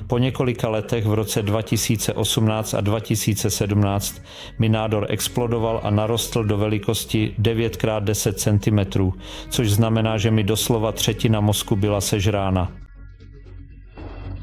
Po několika letech v roce 2018 a 2017 mi nádor explodoval a narostl do velikosti 9x10 cm, což znamená, že mi doslova třetina mozku byla sežrána.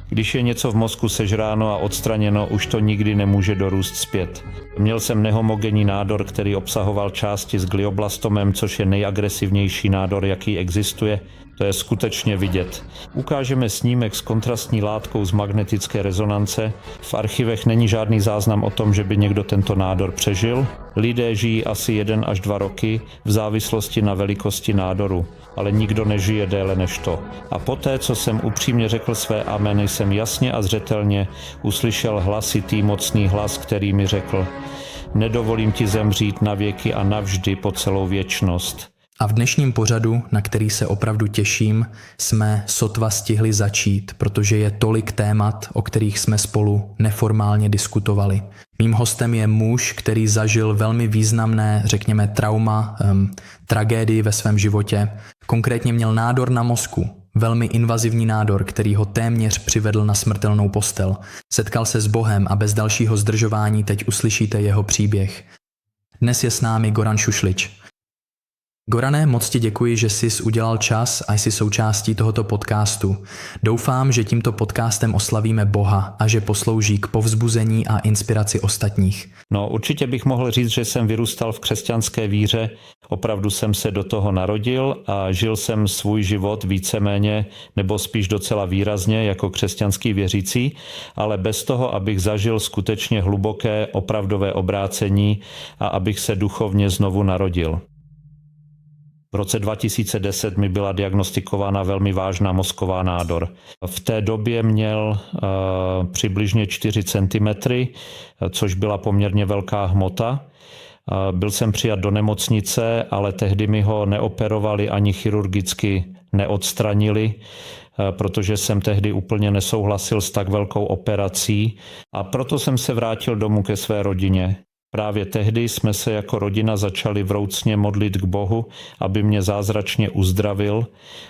Když je něco v mozku sežráno a odstraněno, už to nikdy nemůže dorůst zpět. Měl jsem nehomogenní nádor, který obsahoval části s glioblastomem, což je nejagresivnější nádor, jaký existuje. To je skutečně vidět. Ukážeme snímek s kontrastní látkou z magnetické rezonance. V archivech není žádný záznam o tom, že by někdo tento nádor přežil. Lidé žijí asi 1 až 2 roky v závislosti na velikosti nádoru, ale nikdo nežije déle než to. A poté, co jsem upřímně řekl své amen, jsem jasně a zřetelně uslyšel hlasitý mocný hlas, který mi řekl: nedovolím ti zemřít na věky a navždy po celou věčnost. A v dnešním pořadu, na který se opravdu těším, jsme sotva stihli začít, protože je tolik témat, o kterých jsme spolu neformálně diskutovali. Mým hostem je muž, který zažil velmi významné, řekněme, trauma, tragédii ve svém životě. Konkrétně měl nádor na mozku, velmi invazivní nádor, který ho téměř přivedl na smrtelnou postel. Setkal se s Bohem a bez dalšího zdržování teď uslyšíte jeho příběh. Dnes je s námi Goran Šušlič. Gorane, moc ti děkuji, že jsi udělal čas a jsi součástí tohoto podcastu. Doufám, že tímto podcastem oslavíme Boha a že poslouží k povzbuzení a inspiraci ostatních. No, určitě bych mohl říct, že jsem vyrůstal v křesťanské víře. Opravdu jsem se do toho narodil a žil jsem svůj život víceméně, nebo spíš docela výrazně jako křesťanský věřící, ale bez toho, abych zažil skutečně hluboké, opravdové obrácení a abych se duchovně znovu narodil. V roce 2010 mi byla diagnostikována velmi vážná mozková nádor. V té době měl přibližně 4 cm, což byla poměrně velká hmota. Byl jsem přijat do nemocnice, ale tehdy mi ho neoperovali ani chirurgicky neodstranili, protože jsem tehdy úplně nesouhlasil s tak velkou operací a proto jsem se vrátil domů ke své rodině. Právě tehdy jsme se jako rodina začali vroucně modlit k Bohu, aby mě zázračně uzdravil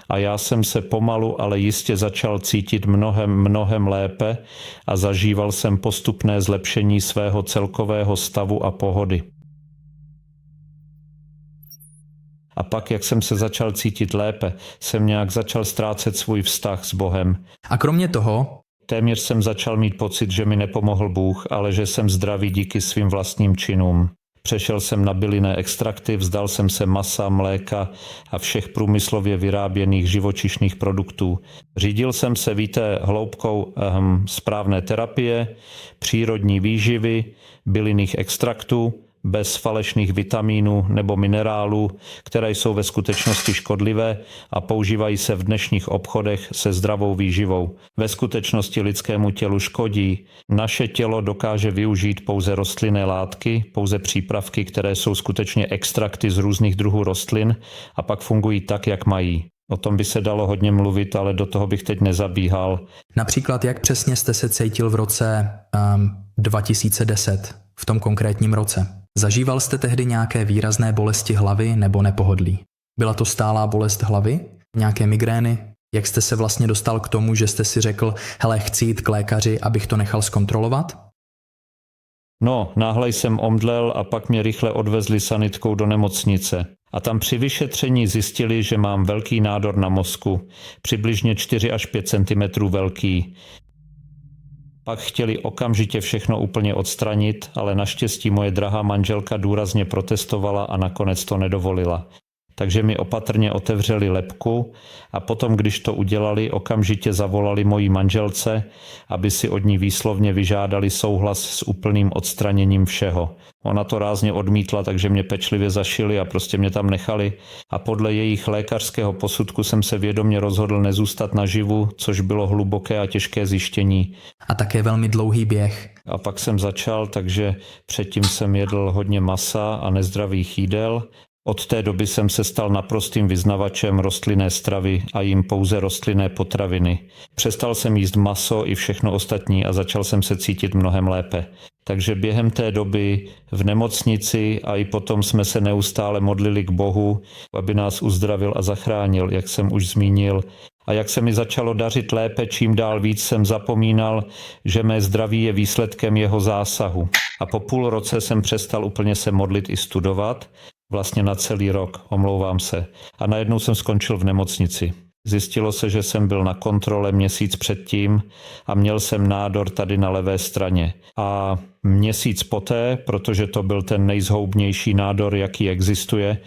a já jsem se pomalu, ale jistě začal cítit mnohem lépe a zažíval jsem postupné zlepšení svého celkového stavu a pohody. A pak, jak jsem se začal cítit lépe, jsem nějak začal ztrácet svůj vztah s Bohem. A kromě toho téměř jsem začal mít pocit, že mi nepomohl Bůh, ale že jsem zdravý díky svým vlastním činům. Přešel jsem na bylinné extrakty, vzdal jsem se masa, mléka a všech průmyslově vyráběných živočišných produktů. Řídil jsem se, hloubkou správné terapie, přírodní výživy, bylinných extraktů, bez falešných vitamínů nebo minerálů, které jsou ve skutečnosti škodlivé a používají se v dnešních obchodech se zdravou výživou. Ve skutečnosti lidskému tělu škodí. Naše tělo dokáže využít pouze rostlinné látky, pouze přípravky, které jsou skutečně extrakty z různých druhů rostlin a pak fungují tak, jak mají. O tom by se dalo hodně mluvit, ale do toho bych teď nezabíhal. Například, jak přesně jste se cítil v roce 2010, v tom konkrétním roce? Zažíval jste tehdy nějaké výrazné bolesti hlavy nebo nepohodlí? Byla to stálá bolest hlavy? Nějaké migrény? Jak jste se vlastně dostal k tomu, že jste si řekl, hele, chci jít k lékaři, abych to nechal zkontrolovat? No, náhle jsem omdlel a pak mě rychle odvezli sanitkou do nemocnice. A tam při vyšetření zjistili, že mám velký nádor na mozku, přibližně 4 až 5 cm velký. Pak chtěli okamžitě všechno úplně odstranit, ale naštěstí moje drahá manželka důrazně protestovala a nakonec to nedovolila. Takže mi opatrně otevřeli lebku a potom, když to udělali, okamžitě zavolali mojí manželce, aby si od ní výslovně vyžádali souhlas s úplným odstraněním všeho. Ona to rázně odmítla, takže mě pečlivě zašili a prostě mě tam nechali. A podle jejich lékařského posudku jsem se vědomě rozhodl nezůstat naživu, což bylo hluboké a těžké zjištění. A také velmi dlouhý běh. A pak jsem začal, takže předtím jsem jedl hodně masa a nezdravých jídel. Od té doby jsem se stal naprostým vyznavačem rostlinné stravy a jím pouze rostlinné potraviny. Přestal jsem jíst maso i všechno ostatní a začal jsem se cítit mnohem lépe. Takže během té doby v nemocnici a i potom jsme se neustále modlili k Bohu, aby nás uzdravil a zachránil, jak jsem už zmínil. A jak se mi začalo dařit lépe, čím dál víc jsem zapomínal, že mé zdraví je výsledkem jeho zásahu. A po půl roce jsem přestal úplně se modlit i studovat, vlastně na celý rok, omlouvám se. A najednou jsem skončil v nemocnici. Zjistilo se, že jsem byl na kontrole měsíc předtím a měl jsem nádor tady na levé straně. A měsíc poté, protože to byl ten nejzhoubnější nádor, jaký existuje,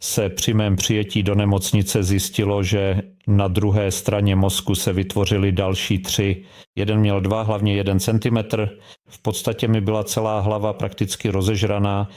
se při mém přijetí do nemocnice zjistilo, že na druhé straně mozku se vytvořily další 3. Jeden měl 2, hlavně 1 centimetr. V podstatě mi byla celá hlava prakticky rozežraná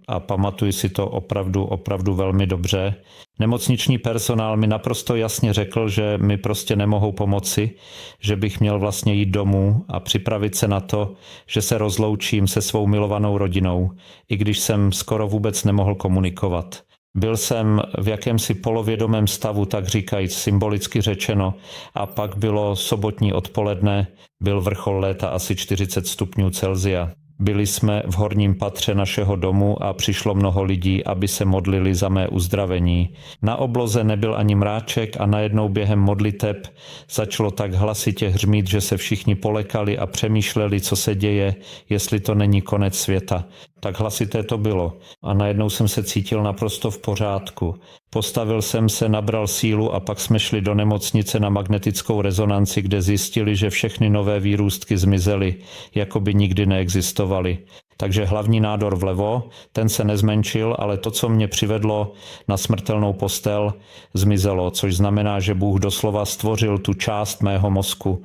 a pamatuji si to opravdu velmi dobře. Nemocniční personál mi naprosto jasně řekl, že mi prostě nemohou pomoci, že bych měl vlastně jít domů a připravit se na to, že se rozloučím se svou milovanou rodinou, i když jsem skoro vůbec nemohl komunikovat. Byl jsem v jakémsi polovědomém stavu, tak říkajíc, symbolicky řečeno, a pak bylo sobotní odpoledne, byl vrchol léta asi 40 stupňů Celsia. Byli jsme v horním patře našeho domu a přišlo mnoho lidí, aby se modlili za mé uzdravení. Na obloze nebyl ani mráček a najednou během modliteb začalo tak hlasitě hřmít, že se všichni polekali a přemýšleli, co se děje, jestli to není konec světa. Tak hlasité to bylo a najednou jsem se cítil naprosto v pořádku. Postavil jsem se, nabral sílu a pak jsme šli do nemocnice na magnetickou rezonanci, kde zjistili, že všechny nové výrůstky zmizely, jako by nikdy neexistovaly. Takže hlavní nádor vlevo, ten se nezmenšil, ale to, co mě přivedlo na smrtelnou postel, zmizelo, což znamená, že Bůh doslova stvořil tu část mého mozku.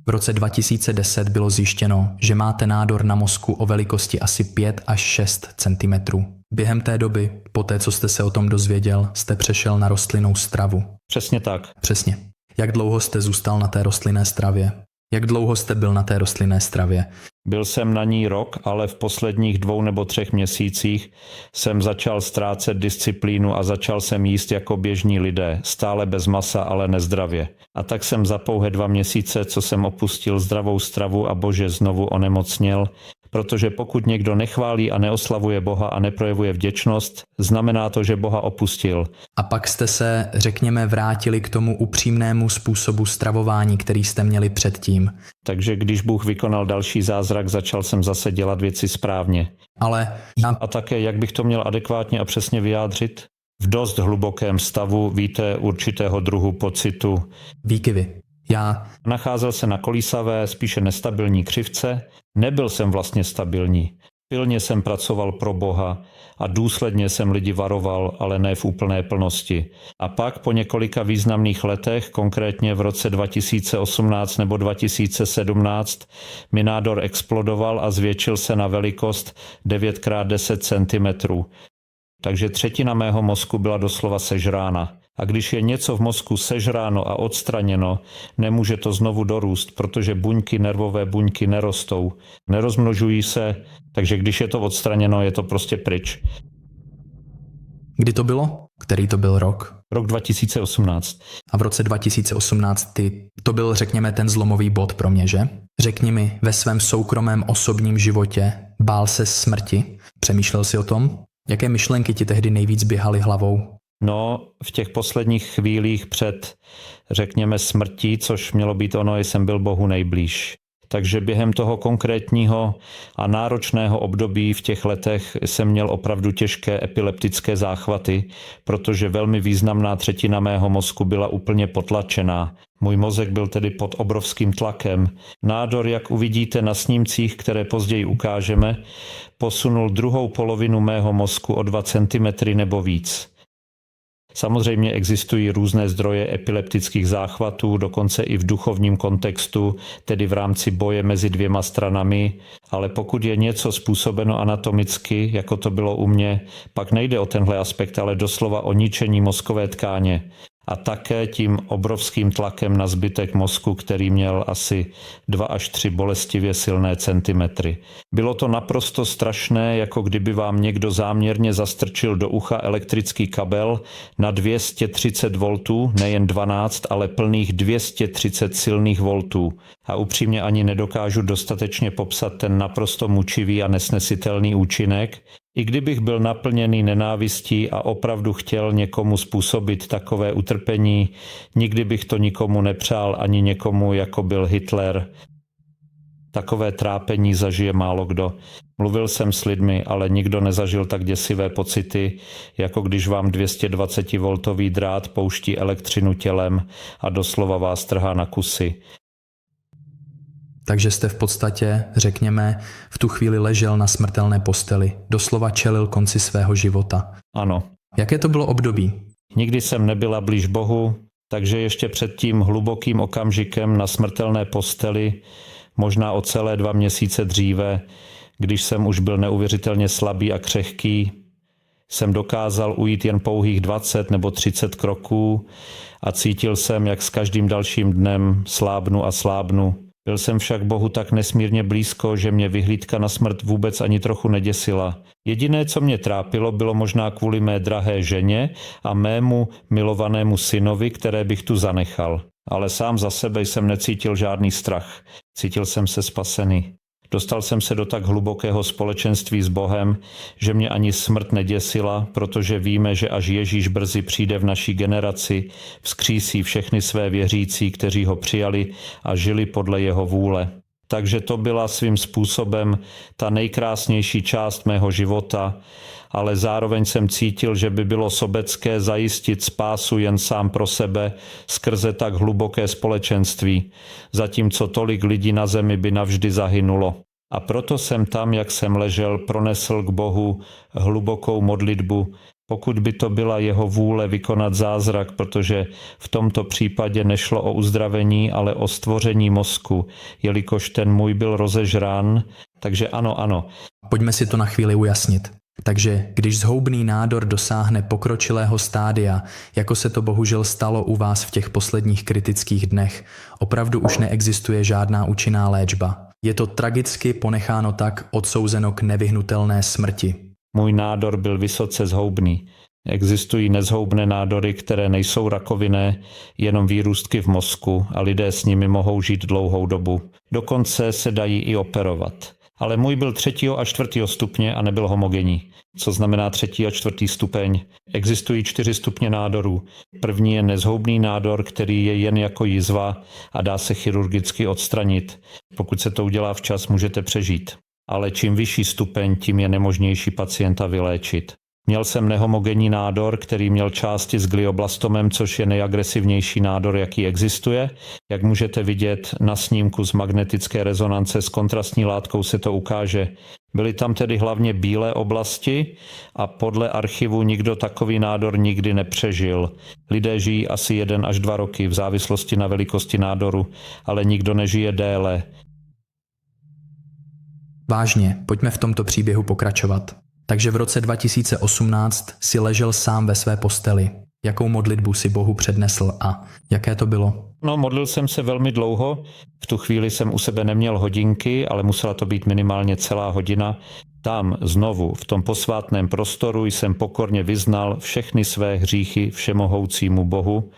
V roce 2010 bylo zjištěno, že máte nádor na mozku o velikosti asi 5 až 6 cm. Během té doby, poté co jste se o tom dozvěděl, jste přešel na rostlinnou stravu. Přesně tak. Přesně. Jak dlouho jste zůstal na té rostlinné stravě? Jak dlouho jste byl na té rostlinné stravě? Byl jsem na ní rok, ale v posledních 2 nebo 3 měsících jsem začal ztrácet disciplínu a začal jsem jíst jako běžní lidé, stále bez masa, ale nezdravě. A tak jsem za pouhé 2 měsíce, co jsem opustil zdravou stravu a bože znovu onemocněl, protože pokud někdo nechválí a neoslavuje Boha a neprojevuje vděčnost, znamená to, že Boha opustil. A pak jste se, řekněme, vrátili k tomu upřímnému způsobu stravování, který jste měli předtím. Takže když Bůh vykonal další zázrak, začal jsem zase dělat věci správně. A také, jak bych to měl adekvátně a přesně vyjádřit? V dost hlubokém stavu, víte, určitého druhu pocitu. Výkyvy. Nacházel se na kolísavé, spíše nestabilní křivce. Nebyl jsem vlastně stabilní. Pilně jsem pracoval pro Boha a důsledně jsem lidi varoval, ale ne v úplné plnosti. A pak po několika významných letech, konkrétně v roce 2018 nebo 2017, mi nádor explodoval a zvětšil se na velikost 9x10 cm. Takže 1/3 mého mozku byla doslova sežrána. A když je něco v mozku sežráno a odstraněno, nemůže to znovu dorůst, protože nervové buňky nerostou, nerozmnožují se, takže když je to odstraněno, je to prostě pryč. Kdy to bylo? Který to byl rok? Rok 2018. A v roce 2018 to byl, řekněme, ten zlomový bod pro mě, že? Řekni mi, ve svém soukromém osobním životě bál se smrti? Přemýšlel jsi o tom? Jaké myšlenky ti tehdy nejvíc běhaly hlavou? No, v těch posledních chvílích před, řekněme, smrtí, což mělo být ono, jsem byl Bohu nejblíž. Takže během toho konkrétního a náročného období v těch letech jsem měl opravdu těžké epileptické záchvaty, protože velmi významná 1/3 mého mozku byla úplně potlačená. Můj mozek byl tedy pod obrovským tlakem. Nádor, jak uvidíte na snímcích, které později ukážeme, posunul druhou polovinu mého mozku o 2 cm nebo víc. Samozřejmě existují různé zdroje epileptických záchvatů, dokonce i v duchovním kontextu, tedy v rámci boje mezi 2 stranami, ale pokud je něco způsobeno anatomicky, jako to bylo u mě, pak nejde o tenhle aspekt, ale doslova o ničení mozkové tkáně. a také tím obrovským tlakem na zbytek mozku, který měl asi 2 až 3 bolestivě silné centimetry. Bylo to naprosto strašné, jako kdyby vám někdo záměrně zastrčil do ucha elektrický kabel na 230 voltů, nejen 12, ale plných 230 silných voltů. A upřímně ani nedokážu dostatečně popsat ten naprosto mučivý a nesnesitelný účinek. I kdybych byl naplněný nenávistí a opravdu chtěl někomu způsobit takové utrpení, nikdy bych to nikomu nepřál, ani někomu, jako byl Hitler. Takové trápení zažije málo kdo. Mluvil jsem s lidmi, ale nikdo nezažil tak děsivé pocity, jako když vám 220-voltový drát pouští elektřinu tělem a doslova vás trhá na kusy. Takže jste v podstatě, řekněme, v tu chvíli ležel na smrtelné posteli, doslova čelil konci svého života. Ano. Jaké to bylo období? Nikdy jsem nebyla blíž Bohu, takže ještě před tím hlubokým okamžikem na smrtelné posteli, možná o celé 2 měsíce dříve, když jsem už byl neuvěřitelně slabý a křehký, jsem dokázal ujít jen pouhých 20 nebo 30 kroků a cítil jsem, jak s každým dalším dnem slábnu a slábnu. Byl jsem však Bohu tak nesmírně blízko, že mě vyhlídka na smrt vůbec ani trochu neděsila. Jediné, co mě trápilo, bylo možná kvůli mé drahé ženě a mému milovanému synovi, které bych tu zanechal. Ale sám za sebe jsem necítil žádný strach. Cítil jsem se spasený. Dostal jsem se do tak hlubokého společenství s Bohem, že mě ani smrt neděsila, protože víme, že až Ježíš brzy přijde v naší generaci, vzkřísí všechny své věřící, kteří ho přijali a žili podle jeho vůle. Takže to byla svým způsobem ta nejkrásnější část mého života, ale zároveň jsem cítil, že by bylo sobecké zajistit spásu jen sám pro sebe skrze tak hluboké společenství, zatímco tolik lidí na zemi by navždy zahynulo. A proto jsem tam, jak jsem ležel, pronesl k Bohu hlubokou modlitbu, pokud by to byla jeho vůle vykonat zázrak, protože v tomto případě nešlo o uzdravení, ale o stvoření mozku, jelikož ten můj byl rozežrán, takže ano. Pojďme si to na chvíli ujasnit. Takže když zhoubný nádor dosáhne pokročilého stádia, jako se to bohužel stalo u vás v těch posledních kritických dnech, opravdu už neexistuje žádná účinná léčba. Je to tragicky ponecháno tak odsouzeno k nevyhnutelné smrti. Můj nádor byl vysoce zhoubný. Existují nezhoubné nádory, které nejsou rakovinné, jenom výrůstky v mozku a lidé s nimi mohou žít dlouhou dobu. Dokonce se dají i operovat. Ale můj byl 3. a 4. stupně a nebyl homogenní. Co znamená 3. a 4. stupeň? Existují 4 stupně nádorů. První je nezhoubný nádor, který je jen jako jizva a dá se chirurgicky odstranit. Pokud se to udělá včas, můžete přežít. Ale čím vyšší stupeň, tím je nemožnější pacienta vyléčit. Měl jsem nehomogenní nádor, který měl části s glioblastomem, což je nejagresivnější nádor, jaký existuje. Jak můžete vidět na snímku z magnetické rezonance s kontrastní látkou se to ukáže. Byly tam tedy hlavně bílé oblasti a podle archivu nikdo takový nádor nikdy nepřežil. Lidé žijí asi 1 až 2 roky v závislosti na velikosti nádoru, ale nikdo nežije déle. Vážně, pojďme v tomto příběhu pokračovat. Takže v roce 2018 si ležel sám ve své posteli. Jakou modlitbu si Bohu přednesl a jaké to bylo? Modlil jsem se velmi dlouho. V tu chvíli jsem u sebe neměl hodinky, ale musela to být minimálně celá hodina. Tam znovu, v tom posvátném prostoru jsem pokorně vyznal všechny své hříchy všemohoucímu Bohu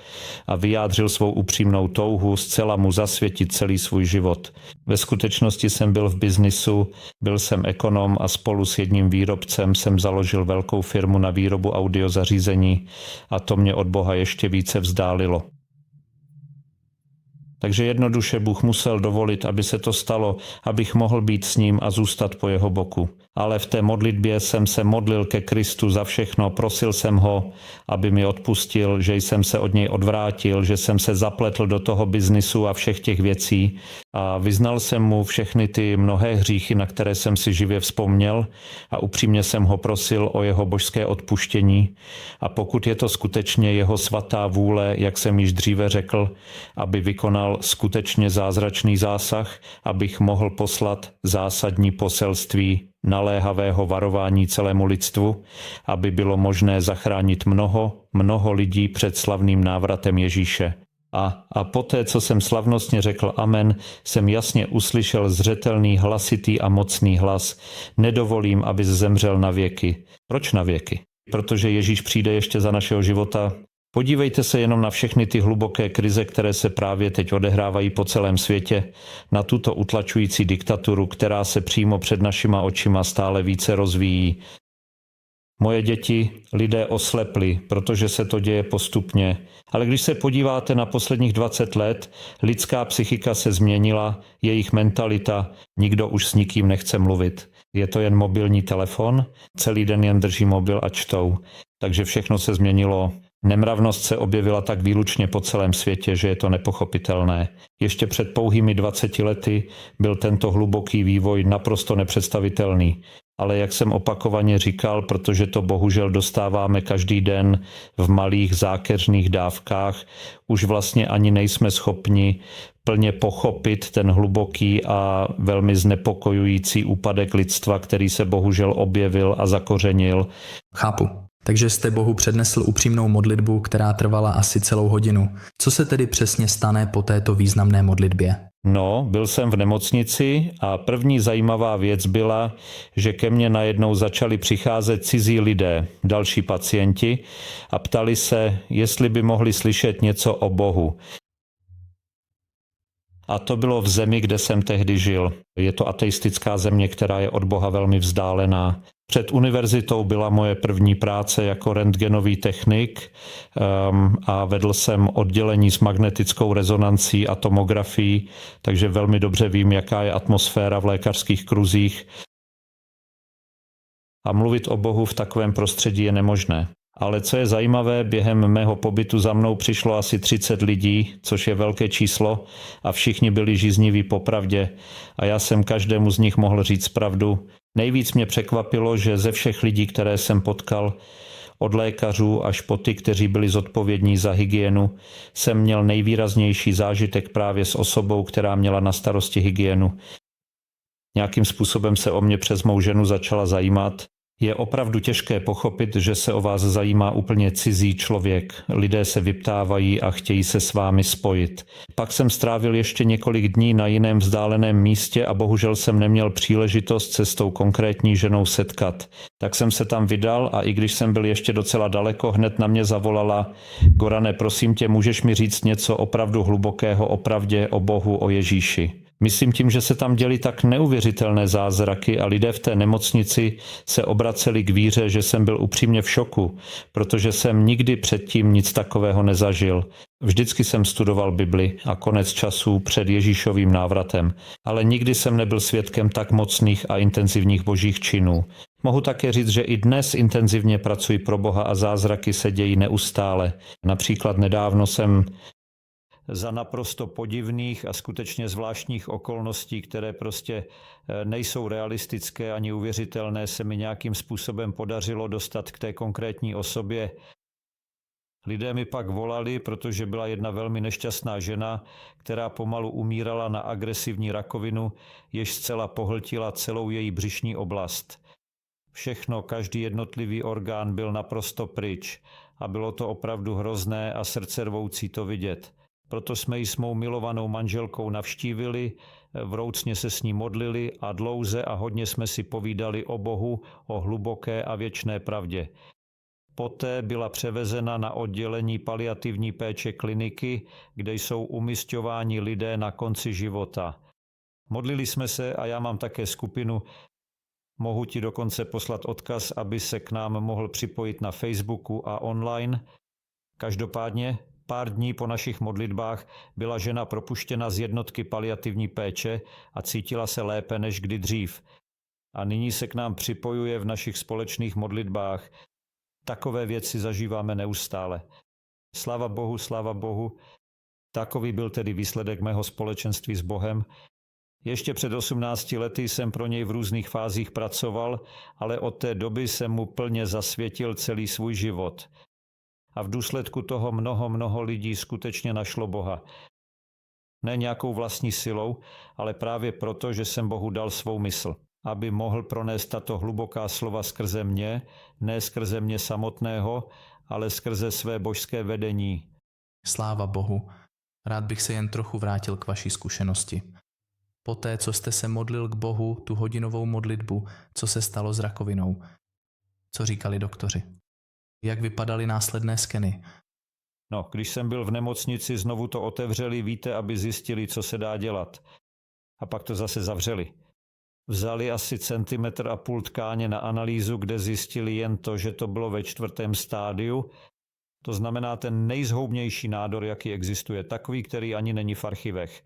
a vyjádřil svou upřímnou touhu zcela mu zasvětit celý svůj život. Ve skutečnosti jsem byl v biznisu, byl jsem ekonom a spolu s jedním výrobcem jsem založil velkou firmu na výrobu audiozařízení a to mě od Boha ještě více vzdálilo. Takže jednoduše Bůh musel dovolit, aby se to stalo, abych mohl být s ním a zůstat po jeho boku. Ale v té modlitbě jsem se modlil ke Kristu za všechno, prosil jsem ho, aby mi odpustil, že jsem se od něj odvrátil, že jsem se zapletl do toho biznisu a všech těch věcí a vyznal jsem mu všechny ty mnohé hříchy, na které jsem si živě vzpomněl a upřímně jsem ho prosil o jeho božské odpuštění a pokud je to skutečně jeho svatá vůle, jak jsem již dříve řekl, aby vykonal skutečně zázračný zásah, abych mohl poslat zásadní poselství naléhavého varování celému lidstvu, aby bylo možné zachránit mnoho lidí před slavným návratem Ježíše. A poté, co jsem slavnostně řekl amen, jsem jasně uslyšel zřetelný, hlasitý a mocný hlas: nedovolím, abys zemřel na věky. Proč na věky? Protože Ježíš přijde ještě za našeho života. Podívejte se jenom na všechny ty hluboké krize, které se právě teď odehrávají po celém světě, na tuto utlačující diktaturu, která se přímo před našima očima stále více rozvíjí. Moje děti, lidé oslepli, protože se to děje postupně. Ale když se podíváte na posledních 20 let, lidská psychika se změnila, jejich mentalita, nikdo už s nikým nechce mluvit. Je to jen mobilní telefon, celý den jen drží mobil a čtou. Takže všechno se změnilo. Nemravnost se objevila tak výlučně po celém světě, že je to nepochopitelné. Ještě před pouhými 20 lety byl tento hluboký vývoj naprosto nepředstavitelný. Ale jak jsem opakovaně říkal, protože to bohužel dostáváme každý den v malých zákeřných dávkách, už vlastně ani nejsme schopni plně pochopit ten hluboký a velmi znepokojující úpadek lidstva, který se bohužel objevil a zakořenil. Chápu. Takže jste Bohu přednesl upřímnou modlitbu, která trvala asi celou hodinu. Co se tedy přesně stane po této významné modlitbě? No, byl jsem v nemocnici a první zajímavá věc byla, že ke mně najednou začali přicházet cizí lidé, další pacienti, a ptali se, jestli by mohli slyšet něco o Bohu. A to bylo v zemi, kde jsem tehdy žil. Je to ateistická země, která je od Boha velmi vzdálená. Před univerzitou byla moje první práce jako rentgenový technik a vedl jsem oddělení s magnetickou rezonancí a tomografií, takže velmi dobře vím, jaká je atmosféra v lékařských kruzích. A mluvit o Bohu v takovém prostředí je nemožné. Ale co je zajímavé, během mého pobytu za mnou přišlo asi 30 lidí, což je velké číslo, a všichni byli žízniví po pravdě a já jsem každému z nich mohl říct pravdu. Nejvíc mě překvapilo, že ze všech lidí, které jsem potkal, od lékařů až po ty, kteří byli zodpovědní za hygienu, jsem měl nejvýraznější zážitek právě s osobou, která měla na starosti hygienu. Nějakým způsobem se o mě přes mou ženu začala zajímat. Je opravdu těžké pochopit, že se o vás zajímá úplně cizí člověk. Lidé se vyptávají a chtějí se s vámi spojit. Pak jsem strávil ještě několik dní na jiném vzdáleném místě a bohužel jsem neměl příležitost se s tou konkrétní ženou setkat. Tak jsem se tam vydal a i když jsem byl ještě docela daleko, hned na mě zavolala: Gorane, prosím tě, můžeš mi říct něco opravdu hlubokého o pravdě, o Bohu, o Ježíši? Myslím tím, že se tam děly tak neuvěřitelné zázraky a lidé v té nemocnici se obraceli k víře, že jsem byl upřímně v šoku, protože jsem nikdy předtím nic takového nezažil. Vždycky jsem studoval Bibli a konec časů před Ježíšovým návratem, ale nikdy jsem nebyl svědkem tak mocných a intenzivních božích činů. Mohu také říct, že i dnes intenzivně pracuji pro Boha a zázraky se dějí neustále. Například nedávno jsem za naprosto podivných a skutečně zvláštních okolností, které prostě nejsou realistické ani uvěřitelné, se mi nějakým způsobem podařilo dostat k té konkrétní osobě. Lidé mi pak volali, protože byla jedna velmi nešťastná žena, která pomalu umírala na agresivní rakovinu, jež zcela pohltila celou její břišní oblast. Všechno, každý jednotlivý orgán byl naprosto pryč a bylo to opravdu hrozné a srdcervoucí to vidět. Proto jsme ji s mou milovanou manželkou navštívili, vroucně se s ní modlili a dlouze a hodně jsme si povídali o Bohu, o hluboké a věčné pravdě. Poté byla převezena na oddělení paliativní péče kliniky, kde jsou umisťováni lidé na konci života. Modlili jsme se a já mám také skupinu. Mohu ti dokonce poslat odkaz, aby se k nám mohl připojit na Facebooku a online. Každopádně pár dní po našich modlitbách byla žena propuštěna z jednotky paliativní péče a cítila se lépe než kdy dřív. A nyní se k nám připojuje v našich společných modlitbách. Takové věci zažíváme neustále. Sláva Bohu, takový byl tedy výsledek mého společenství s Bohem. Ještě před 18 lety jsem pro něj v různých fázích pracoval, ale od té doby jsem mu plně zasvětil celý svůj život. A v důsledku toho mnoho lidí skutečně našlo Boha. Ne nějakou vlastní silou, ale právě proto, že jsem Bohu dal svou mysl. aby mohl pronést tato hluboká slova skrze mě, ne skrze mě samotného, ale skrze své božské vedení. Sláva Bohu. Rád bych se jen trochu vrátil k vaší zkušenosti. Poté, co jste se modlil k Bohu tu hodinovou modlitbu, co se stalo s rakovinou? Co říkali doktoři? Jak vypadaly následné skeny? No, když jsem byl v nemocnici, znovu to otevřeli, víte, aby zjistili, co se dá dělat. A pak to zase zavřeli. Vzali asi 1,5 centimetru tkáně na analýzu, kde zjistili jen to, že to bylo ve 4. stádiu. To znamená ten nejzhoubnější nádor, jaký existuje, takový, který ani není v archivech.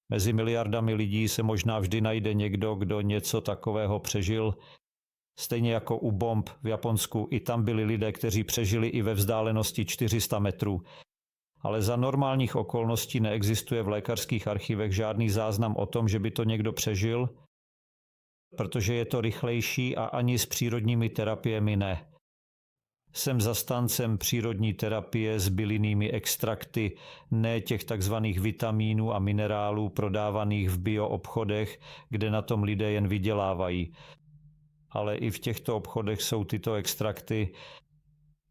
Mezi miliardami lidí se možná vždy najde někdo, kdo něco takového přežil. Stejně jako u bomb v Japonsku, i tam byli lidé, kteří přežili i ve vzdálenosti 400 metrů. Ale za normálních okolností neexistuje v lékařských archivech žádný záznam o tom, že by to někdo přežil, protože je to rychlejší a ani s přírodními terapiemi ne. Jsem zastáncem přírodní terapie s bylinnými extrakty, ne těch takzvaných vitamínů a minerálů prodávaných v bioobchodech, kde na tom lidé jen vydělávají. Ale i v těchto obchodech jsou tyto extrakty.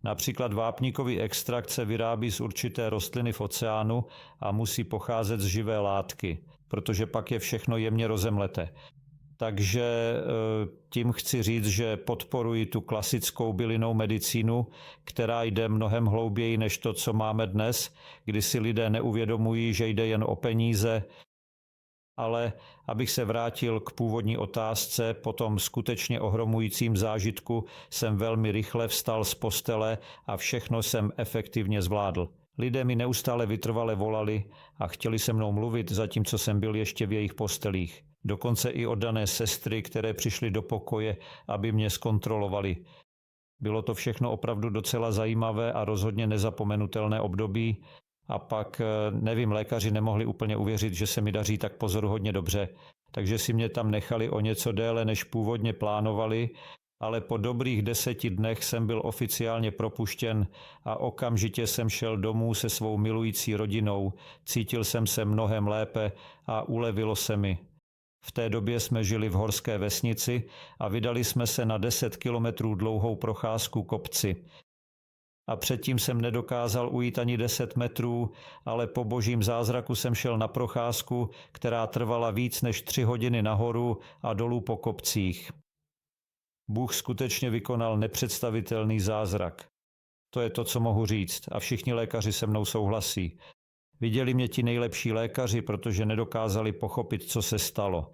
Například vápníkový extrakt se vyrábí z určité rostliny v oceánu a musí pocházet z živé látky, protože pak je všechno jemně rozemleté. Takže tím chci říct, že podporuji tu klasickou bylinnou medicínu, která jde mnohem hlouběji než to, co máme dnes, kdy si lidé neuvědomují, že jde jen o peníze. Ale abych se vrátil k původní otázce, po tom skutečně ohromujícím zážitku jsem velmi rychle vstal z postele a všechno jsem efektivně zvládl. Lidé mi neustále vytrvale volali a chtěli se mnou mluvit, zatímco jsem byl ještě v jejich postelích. Dokonce i oddané sestry, které přišly do pokoje, aby mě zkontrolovali. Bylo to všechno opravdu docela zajímavé a rozhodně nezapomenutelné období. A pak, nevím, lékaři nemohli úplně uvěřit, že se mi daří tak pozoruhodně dobře. Takže si mě tam nechali o něco déle, než původně plánovali, ale po dobrých 10 dnech jsem byl oficiálně propuštěn a okamžitě jsem šel domů se svou milující rodinou. Cítil jsem se mnohem lépe a ulevilo se mi. V té době jsme žili v horské vesnici a vydali jsme se na 10 kilometrů dlouhou procházku kopci. A předtím jsem nedokázal ujít ani 10 metrů, ale po božím zázraku jsem šel na procházku, která trvala víc než 3 hodiny nahoru a dolů po kopcích. Bůh skutečně vykonal nepředstavitelný zázrak. To je to, co mohu říct, a všichni lékaři se mnou souhlasí. Viděli mě ti nejlepší lékaři, protože nedokázali pochopit, co se stalo.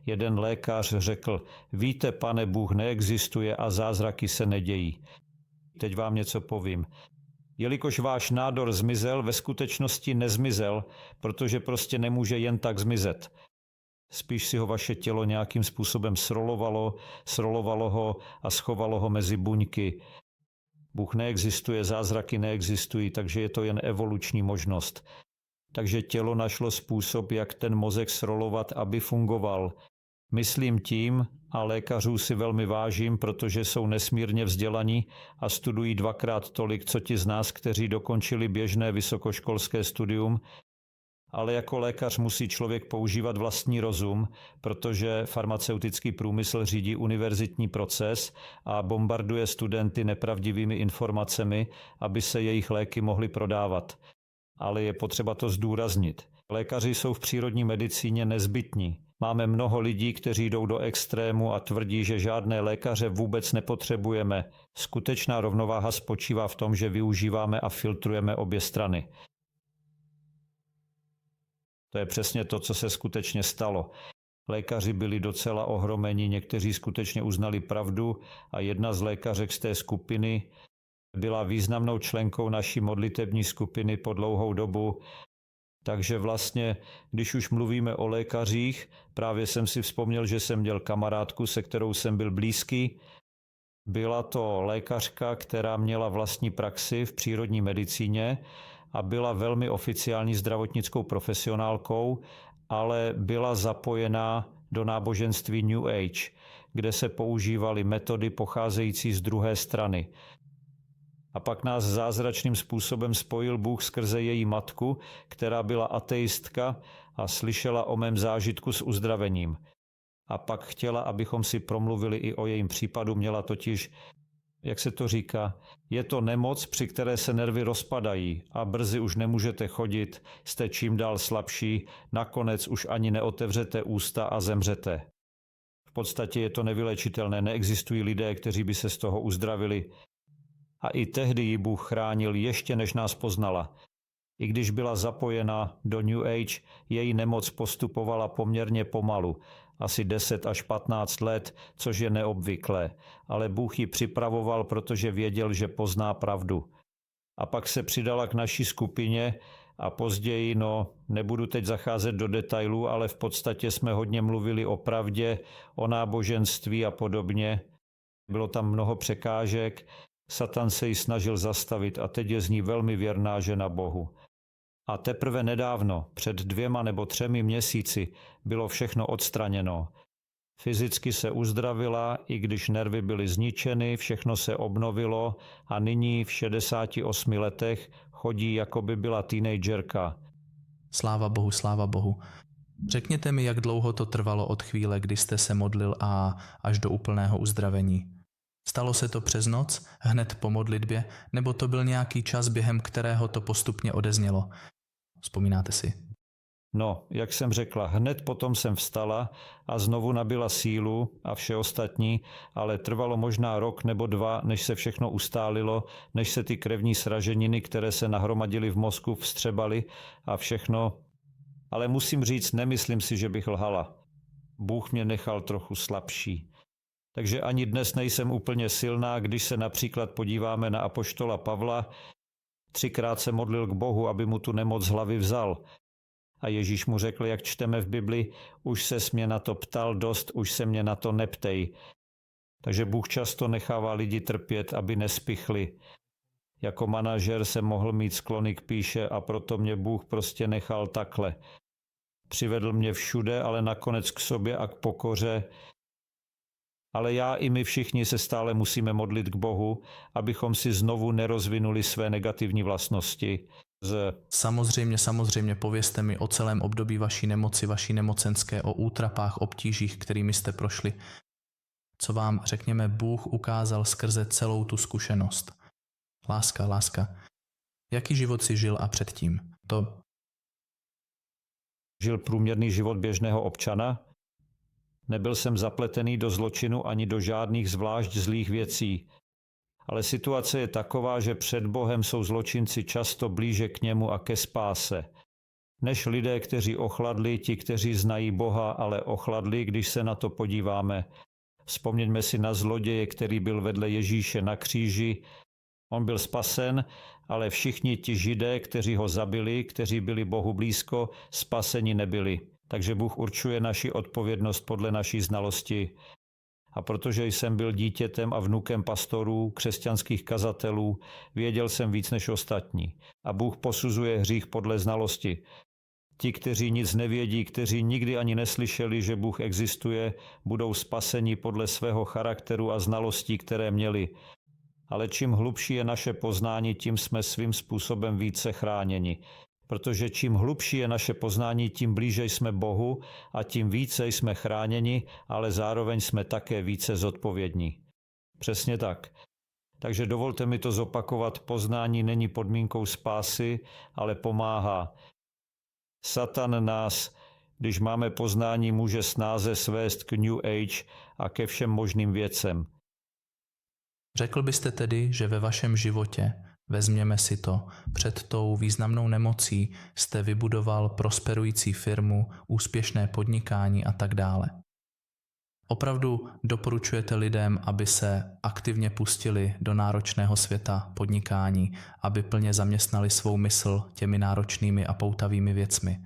Jeden lékař řekl, víte, pane, Bůh neexistuje a zázraky se nedějí. Teď vám něco povím. Jelikož váš nádor zmizel, ve skutečnosti nezmizel, protože prostě nemůže jen tak zmizet. Spíš si ho vaše tělo nějakým způsobem srolovalo ho a schovalo ho mezi buňky. Bůh neexistuje, zázraky neexistují, takže je to jen evoluční možnost. Takže tělo našlo způsob, jak ten mozek srolovat, aby fungoval. Myslím tím, a lékařů si velmi vážím, protože jsou nesmírně vzdělaní a studují 2x tolik, co ti z nás, kteří dokončili běžné vysokoškolské studium, ale jako lékař musí člověk používat vlastní rozum, protože farmaceutický průmysl řídí univerzitní proces a bombarduje studenty nepravdivými informacemi, aby se jejich léky mohly prodávat. Ale je potřeba to zdůraznit. Lékaři jsou v přírodní medicíně nezbytní. Máme mnoho lidí, kteří jdou do extrému a tvrdí, že žádné lékaře vůbec nepotřebujeme. Skutečná rovnováha spočívá v tom, že využíváme a filtrujeme obě strany. To je přesně to, co se skutečně stalo. Lékaři byli docela ohromeni, někteří skutečně uznali pravdu a jedna z lékařek z té skupiny byla významnou členkou naší modlitební skupiny po dlouhou dobu. Takže vlastně, když už mluvíme o lékařích, právě jsem si vzpomněl, že jsem měl kamarádku, se kterou jsem byl blízký. Byla to lékařka, která měla vlastní praxi v přírodní medicíně a byla velmi oficiální zdravotnickou profesionálkou, ale byla zapojená do náboženství New Age, kde se používaly metody pocházející z druhé strany. A pak nás zázračným způsobem spojil Bůh skrze její matku, která byla ateistka a slyšela o mém zážitku s uzdravením. a pak chtěla, abychom si promluvili i o jejím případu, měla totiž, jak se to říká, je to nemoc, při které se nervy rozpadají a brzy už nemůžete chodit, jste čím dál slabší, nakonec už ani neotevřete ústa a zemřete. V podstatě je to nevylečitelné, neexistují lidé, kteří by se z toho uzdravili. A i tehdy ji Bůh chránil ještě než nás poznala. I když byla zapojena do New Age, její nemoc postupovala poměrně pomalu, asi 10 až 15 let, což je neobvyklé, ale Bůh ji připravoval, protože věděl, že pozná pravdu. A pak se přidala k naší skupině a později, nebudu teď zacházet do detailů, ale v podstatě jsme hodně mluvili o pravdě, o náboženství a podobně. Bylo tam mnoho překážek, Satan se ji snažil zastavit a teď je z ní velmi věrná žena Bohu. A teprve nedávno, před 2 nebo 3 měsíci, bylo všechno odstraněno. Fyzicky se uzdravila, i když nervy byly zničeny, všechno se obnovilo a nyní v 68 letech chodí, jako by byla teenagerka. Sláva Bohu, sláva Bohu. Řekněte mi, jak dlouho to trvalo od chvíle, kdy jste se modlil a až do úplného uzdravení. Stalo se to přes noc, hned po modlitbě, nebo to byl nějaký čas, během kterého to postupně odeznělo? Vzpomínáte si? Jak jsem řekla, hned potom jsem vstala a znovu nabila sílu a vše ostatní, ale trvalo možná rok nebo 2, než se všechno ustálilo, než se ty krevní sraženiny, které se nahromadily v mozku, vstřebaly a všechno. Ale musím říct, nemyslím si, že bych lhala. Bůh mě nechal trochu slabší. Takže ani dnes nejsem úplně silná, když se například podíváme na apoštola Pavla. 3krát se modlil k Bohu, aby mu tu nemoc z hlavy vzal. A Ježíš mu řekl, jak čteme v Bibli, už ses mě na to ptal dost, už se mě na to neptej. Takže Bůh často nechává lidi trpět, aby nespichli. Jako manažer jsem mohl mít sklony k píše a proto mě Bůh prostě nechal takhle. Přivedl mě všude, ale nakonec k sobě a k pokoře. Ale já i my všichni se stále musíme modlit k Bohu, abychom si znovu nerozvinuli své negativní vlastnosti. Samozřejmě, povězte mi o celém období vaší nemoci, vaší nemocenské, o útrapách, obtížích, kterými jste prošli. Co vám, řekněme, Bůh ukázal skrze celou tu zkušenost. Láska. Jaký život si žil a předtím? Žil průměrný život běžného občana? Nebyl jsem zapletený do zločinu ani do žádných zvlášť zlých věcí. Ale situace je taková, že před Bohem jsou zločinci často blíže k němu a ke spáse. Než lidé, kteří ochladli, ti, kteří znají Boha, ale ochladli, když se na to podíváme. Vzpomněňme si na zloděje, který byl vedle Ježíše na kříži. On byl spasen, ale všichni ti Židé, kteří ho zabili, kteří byli Bohu blízko, spaseni nebyli. Takže Bůh určuje naši odpovědnost podle naší znalosti. A protože jsem byl dítětem a vnukem pastorů, křesťanských kazatelů, věděl jsem víc než ostatní. A Bůh posuzuje hřích podle znalosti. Ti, kteří nic nevědí, kteří nikdy ani neslyšeli, že Bůh existuje, budou spaseni podle svého charakteru a znalostí, které měli. Ale čím hlubší je naše poznání, tím jsme svým způsobem více chráněni. Protože čím hlubší je naše poznání, tím blíže jsme Bohu a tím více jsme chráněni, ale zároveň jsme také více zodpovědní. Přesně tak. Takže dovolte mi to zopakovat, poznání není podmínkou spásy, ale pomáhá. Satan nás, když máme poznání, může snáze svést k New Age a ke všem možným věcem. Řekl byste tedy, že ve vašem životě, vezměme si to, před tou významnou nemocí jste vybudoval prosperující firmu, úspěšné podnikání a tak dále. Opravdu doporučujete lidem, aby se aktivně pustili do náročného světa podnikání, aby plně zaměstnali svou mysl těmi náročnými a poutavými věcmi?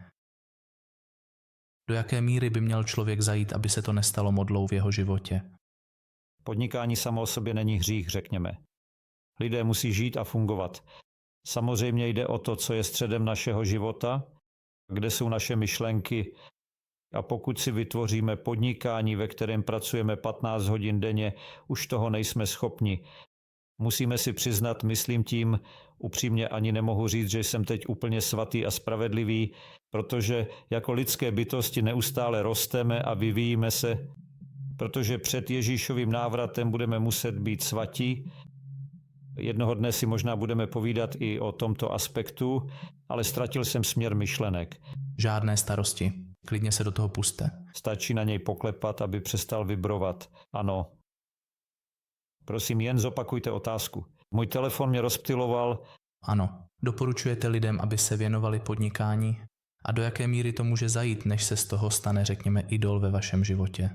Do jaké míry by měl člověk zajít, aby se to nestalo modlou v jeho životě? Podnikání samo o sobě není hřích, řekněme. Lidé musí žít a fungovat. Samozřejmě jde o to, co je středem našeho života, kde jsou naše myšlenky. A pokud si vytvoříme podnikání, ve kterém pracujeme 15 hodin denně, už toho nejsme schopni. Musíme si přiznat, myslím tím, upřímně ani nemohu říct, že jsem teď úplně svatý a spravedlivý, protože jako lidské bytosti neustále rosteme a vyvíjíme se, protože před Ježíšovým návratem budeme muset být svatí. Jednoho dne si možná budeme povídat i o tomto aspektu, ale ztratil jsem směr myšlenek. Žádné starosti. Klidně se do toho puste. Stačí na něj poklepat, aby přestal vibrovat. Ano. Prosím, jen zopakujte otázku. Můj telefon mě rozptyloval. Ano. Doporučujete lidem, aby se věnovali podnikání? A do jaké míry to může zajít, než se z toho stane, řekněme, idol ve vašem životě?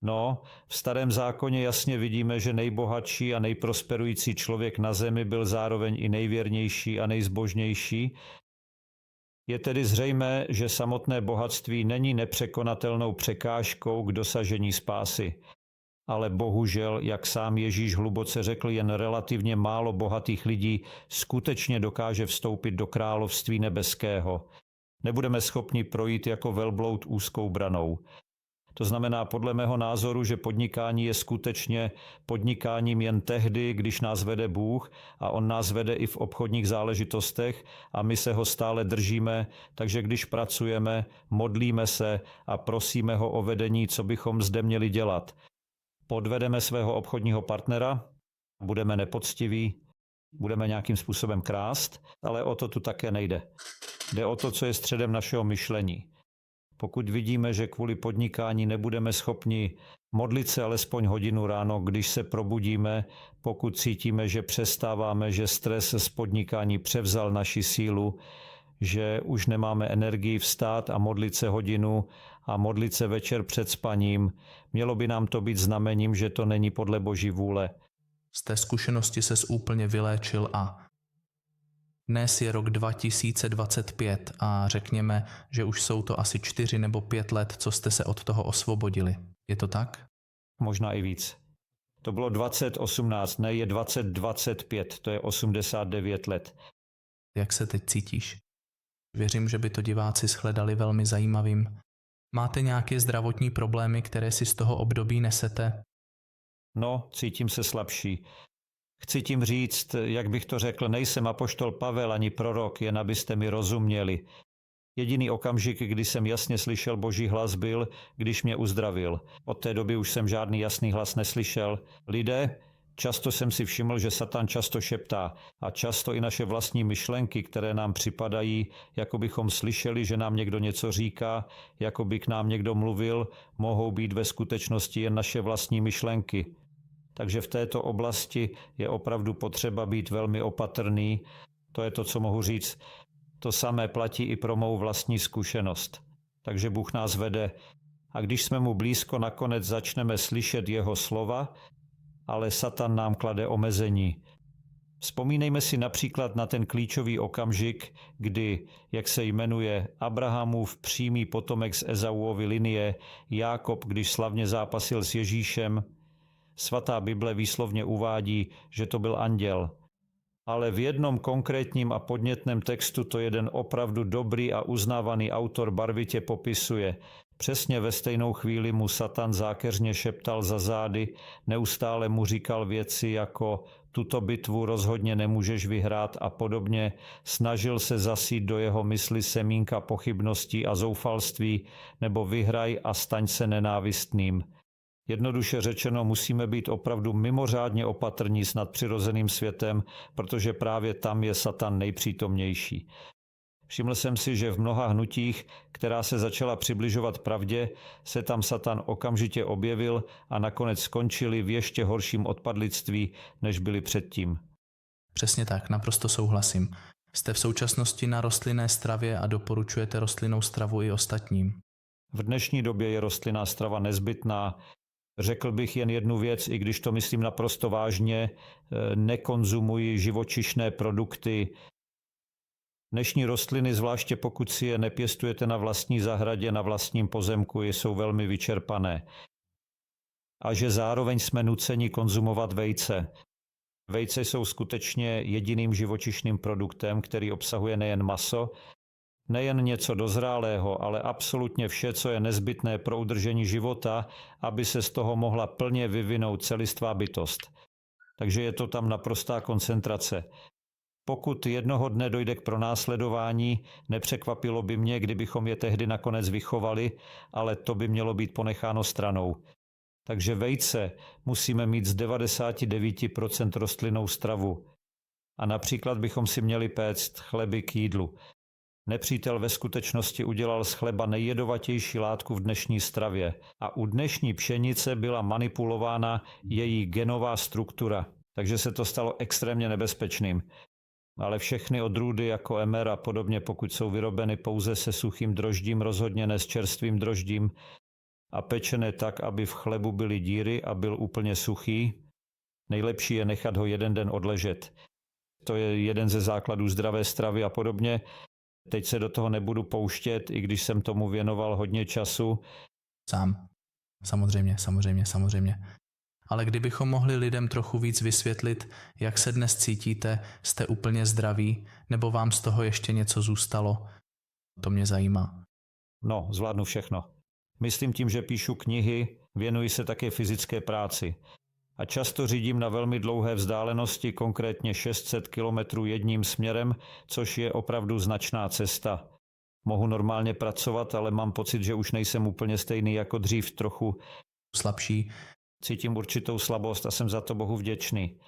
No, v Starém zákoně jasně vidíme, že nejbohatší a nejprosperující člověk na zemi byl zároveň i nejvěrnější a nejzbožnější. Je tedy zřejmé, že samotné bohatství není nepřekonatelnou překážkou k dosažení spásy. Ale bohužel, jak sám Ježíš hluboce řekl, jen relativně málo bohatých lidí skutečně dokáže vstoupit do království nebeského. Nebudeme schopni projít jako velbloud úzkou branou. To znamená podle mého názoru, že podnikání je skutečně podnikáním jen tehdy, když nás vede Bůh a on nás vede i v obchodních záležitostech a my se ho stále držíme, takže když pracujeme, modlíme se a prosíme ho o vedení, co bychom zde měli dělat. Podvedeme svého obchodního partnera, budeme nepoctiví, budeme nějakým způsobem krást, ale o to tu také nejde. Jde o to, co je středem našeho myšlení. Pokud vidíme, že kvůli podnikání nebudeme schopni modlit se alespoň hodinu ráno, když se probudíme, pokud cítíme, že přestáváme, že stres z podnikání převzal naši sílu, že už nemáme energii vstát a modlit se hodinu a modlit se večer před spaním, mělo by nám to být znamením, že to není podle Boží vůle. Z té zkušenosti ses úplně vyléčil a dnes je rok 2025 a řekněme, že už jsou to asi 4 nebo 5 let, co jste se od toho osvobodili. Je to tak? Možná i víc. To bylo 2018, ne, je 2025, to je 89 let. Jak se teď cítíš? Věřím, že by to diváci shledali velmi zajímavým. Máte nějaké zdravotní problémy, které si z toho období nesete? No, cítím se slabší. Chci tím říct, jak bych to řekl, nejsem apoštol Pavel ani prorok, jen abyste mi rozuměli. Jediný okamžik, kdy jsem jasně slyšel Boží hlas, byl, když mě uzdravil. Od té doby už jsem žádný jasný hlas neslyšel. Lidé, často jsem si všiml, že Satan často šeptá a často i naše vlastní myšlenky, které nám připadají, jako bychom slyšeli, že nám někdo něco říká, jako by k nám někdo mluvil, mohou být ve skutečnosti jen naše vlastní myšlenky. Takže v této oblasti je opravdu potřeba být velmi opatrný. To je to, co mohu říct. To samé platí i pro mou vlastní zkušenost. Takže Bůh nás vede a když jsme mu blízko, nakonec začneme slyšet jeho slova, ale Satan nám klade omezení. Vzpomínejme si například na ten klíčový okamžik, kdy, jak se jmenuje, Abrahamův přímý potomek z Ezauovy linie, Jákob, když slavně zápasil s Ježíšem, Svatá Bible výslovně uvádí, že to byl anděl. Ale v jednom konkrétním a podnětném textu to jeden opravdu dobrý a uznávaný autor barvitě popisuje. Přesně ve stejnou chvíli mu Satan zákeřně šeptal za zády, neustále mu říkal věci jako tuto bitvu rozhodně nemůžeš vyhrát a podobně, snažil se zasít do jeho mysli semínka pochybností a zoufalství, nebo vyhraj a staň se nenávistným. Jednoduše řečeno, musíme být opravdu mimořádně opatrní s nadpřirozeným světem, protože právě tam je Satan nejpřítomnější. Všiml jsem si, že v mnoha hnutích, která se začala přibližovat pravdě, se tam Satan okamžitě objevil a nakonec skončili v ještě horším odpadlictví, než byli předtím. Přesně tak, naprosto souhlasím. Jste v současnosti na rostlinné stravě a doporučujete rostlinnou stravu i ostatním. V dnešní době je rostlinná strava nezbytná. Řekl bych jen jednu věc, i když to myslím naprosto vážně, nekonzumuji živočišné produkty. Dnešní rostliny, zvláště pokud si je nepěstujete na vlastní zahradě, na vlastním pozemku, jsou velmi vyčerpané. A že zároveň jsme nuceni konzumovat vejce. Vejce jsou skutečně jediným živočišným produktem, který obsahuje nejen maso, nejen něco dozrálého, ale absolutně vše, co je nezbytné pro udržení života, aby se z toho mohla plně vyvinout celistvá bytost. Takže je to tam naprostá koncentrace. Pokud jednoho dne dojde k pronásledování, nepřekvapilo by mě, kdybychom je tehdy nakonec vychovali, ale to by mělo být ponecháno stranou. Takže vejce musíme mít z 99% rostlinnou stravu. A například bychom si měli péct chleby k jídlu. Nepřítel ve skutečnosti udělal z chleba nejjedovatější látku v dnešní stravě a u dnešní pšenice byla manipulována její genová struktura, takže se to stalo extrémně nebezpečným. Ale všechny odrůdy jako emer a podobně, pokud jsou vyrobeny pouze se suchým droždím, rozhodně ne s čerstvým droždím a pečené tak, aby v chlebu byly díry a byl úplně suchý, nejlepší je nechat ho jeden den odležet. To je jeden ze základů zdravé stravy a podobně. Teď se do toho nebudu pouštět, i když jsem tomu věnoval hodně času. Sám. Samozřejmě. Ale kdybychom mohli lidem trochu víc vysvětlit, jak se dnes cítíte, jste úplně zdraví, nebo vám z toho ještě něco zůstalo, to mě zajímá. No, zvládnu všechno. Myslím tím, že píšu knihy, věnuji se také fyzické práci. A často řídím na velmi dlouhé vzdálenosti, konkrétně 600 kilometrů jedním směrem, což je opravdu značná cesta. Mohu normálně pracovat, ale mám pocit, že už nejsem úplně stejný jako dřív, trochu slabší. Cítím určitou slabost a jsem za to Bohu vděčný.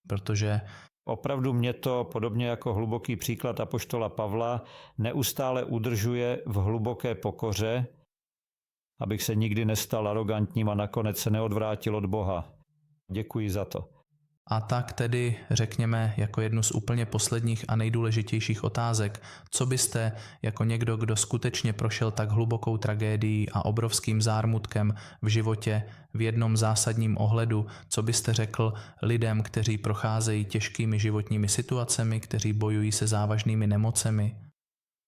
Protože opravdu mě to, podobně jako hluboký příklad apoštola Pavla, neustále udržuje v hluboké pokoře, abych se nikdy nestal arogantním a nakonec se neodvrátil od Boha. Děkuji za to. A tak tedy řekněme jako jednu z úplně posledních a nejdůležitějších otázek, co byste jako někdo, kdo skutečně prošel tak hlubokou tragédií a obrovským zármutkem v životě v jednom zásadním ohledu, co byste řekl lidem, kteří procházejí těžkými životními situacemi, kteří bojují se závažnými nemocemi?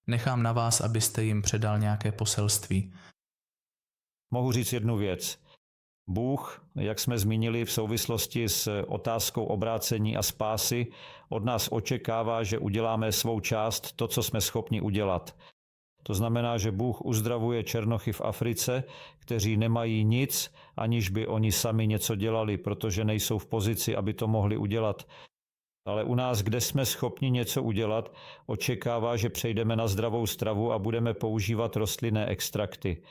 Nechám na vás, abyste jim předal nějaké poselství. Mohu říct jednu věc. Bůh, jak jsme zmínili v souvislosti s otázkou obrácení a spásy, od nás očekává, že uděláme svou část, to, co jsme schopni udělat. To znamená, že Bůh uzdravuje černochy v Africe, kteří nemají nic, aniž by oni sami něco dělali, protože nejsou v pozici, aby to mohli udělat. Ale u nás, kde jsme schopni něco udělat, očekává, že přejdeme na zdravou stravu a budeme používat rostlinné extrakty.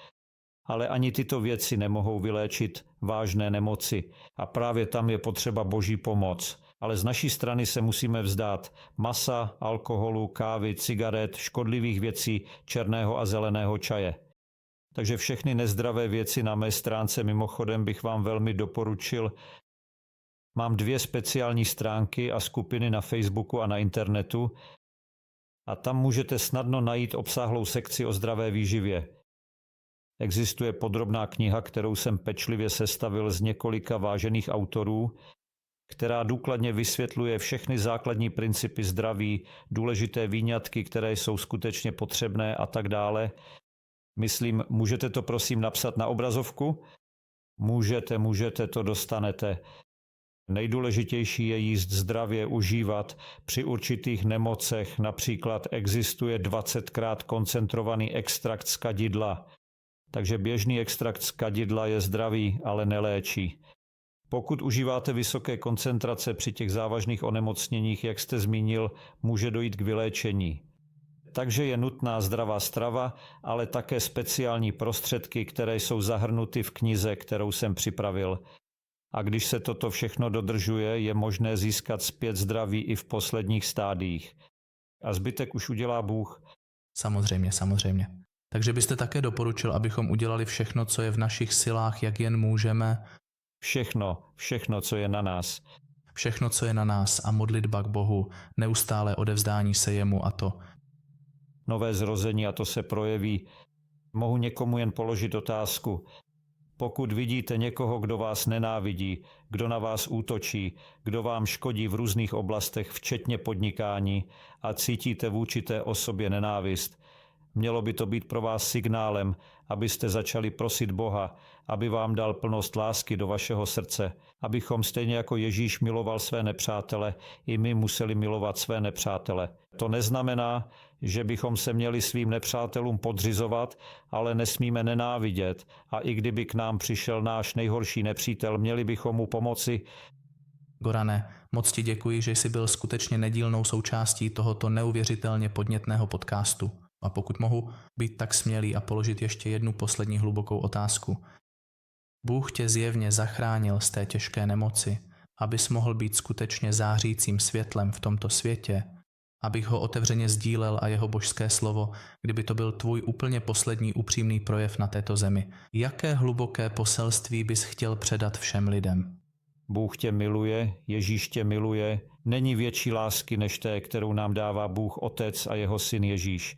Ale ani tyto věci nemohou vyléčit vážné nemoci a právě tam je potřeba Boží pomoc. Ale z naší strany se musíme vzdát masa, alkoholu, kávy, cigaret, škodlivých věcí, černého a zeleného čaje. Takže všechny nezdravé věci na mé stránce mimochodem bych vám velmi doporučil. Mám 2 speciální stránky a skupiny na Facebooku a na internetu a tam můžete snadno najít obsáhlou sekci o zdravé výživě. Existuje podrobná kniha, kterou jsem pečlivě sestavil z několika vážených autorů, která důkladně vysvětluje všechny základní principy zdraví, důležité výňatky, které jsou skutečně potřebné a tak dále. Myslím, můžete to prosím napsat na obrazovku? Můžete, to dostanete. Nejdůležitější je jíst zdravě, užívat. Při určitých nemocech například existuje 20krát koncentrovaný extrakt z kadidla. Takže běžný extrakt z kadidla je zdravý, ale neléčí. Pokud užíváte vysoké koncentrace při těch závažných onemocněních, jak jste zmínil, může dojít k vyléčení. Takže je nutná zdravá strava, ale také speciální prostředky, které jsou zahrnuty v knize, kterou jsem připravil. A když se toto všechno dodržuje, je možné získat zpět zdraví i v posledních stádiích. A zbytek už udělá Bůh. Samozřejmě. Takže byste také doporučil, abychom udělali všechno, co je v našich silách, jak jen můžeme? Všechno, co je na nás. Všechno, co je na nás a modlitba k Bohu, neustále odevzdání se jemu a to. Nové zrození a to se projeví. Mohu někomu jen položit otázku. Pokud vidíte někoho, kdo vás nenávidí, kdo na vás útočí, kdo vám škodí v různých oblastech, včetně podnikání, a cítíte vůči té osobě nenávist, mělo by to být pro vás signálem, abyste začali prosit Boha, aby vám dal plnost lásky do vašeho srdce, abychom stejně jako Ježíš miloval své nepřátele, i my museli milovat své nepřátele. To neznamená, že bychom se měli svým nepřátelům podřizovat, ale nesmíme nenávidět a i kdyby k nám přišel náš nejhorší nepřítel, měli bychom mu pomoci Gorane, moc ti děkuji, že jsi byl skutečně nedílnou součástí tohoto neuvěřitelně podnětného podcastu. A pokud mohu být tak smělý a položit ještě jednu poslední hlubokou otázku. Bůh tě zjevně zachránil z té těžké nemoci, abys mohl být skutečně zářícím světlem v tomto světě, abych ho otevřeně sdílel a jeho božské slovo, kdyby to byl tvůj úplně poslední upřímný projev na této zemi. Jaké hluboké poselství bys chtěl předat všem lidem? Bůh tě miluje, Ježíš tě miluje, není větší lásky než té, kterou nám dává Bůh Otec a jeho syn Ježíš.